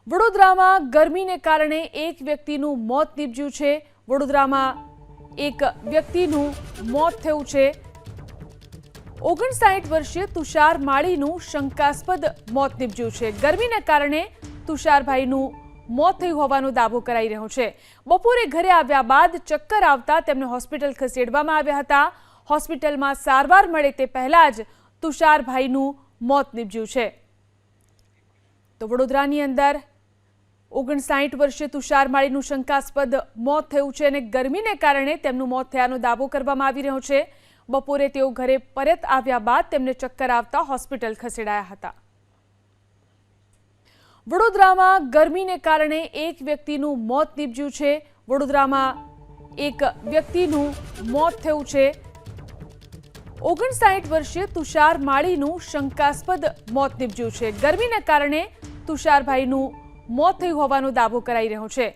વડોદરામાં ગરમીને કારણે એક વ્યક્તિનું મોત નીપજ્યું છે। વડોદરામાં એક વ્યક્તિનું મોત થયું છે। 59 વર્ષીય તુષાર માળીનું શંકાસ્પદ મોત નીપજ્યું છે। ગરમીને કારણે તુષારભાઈનું મોત થયું હોવાનો દાવો કરાઈ રહ્યો છે। બપોરે ઘરે આવ્યા બાદ ચક્કર આવતા તેમને હોસ્પિટલ ખસેડવામાં આવ્યા હતા। હોસ્પિટલમાં સારવાર મળે તે પહેલા જ તુષારભાઈનું મોત નીપજ્યું છે। તો વડોદરાની અંદર 59 વર્ષીય તુષાર માળીનું શંકાસ્પદ મોત થયું છે અને ગરમીને કારણે તેમનું મોત થયાનો દાવો કરવામાં આવી રહ્યો છે। બપોરે તેઓ ઘરે પરત આવ્યા બાદ તેમને ચક્કર આવતા હોસ્પિટલ ખસેડાયા હતા। વડોદરામાં ગરમીને કારણે એક વ્યક્તિનું મોત નીપજ્યું છે। વડોદરામાં એક વ્યક્તિનું મોત થયું છે। 59 વર્ષીય તુષાર માળીનું શંકાસ્પદ મોત નીપજ્યું છે। ગરમીને કારણે તુષારભાઈનું મોત થયું હોવાનો દાવો કરાઈ રહ્યો છે।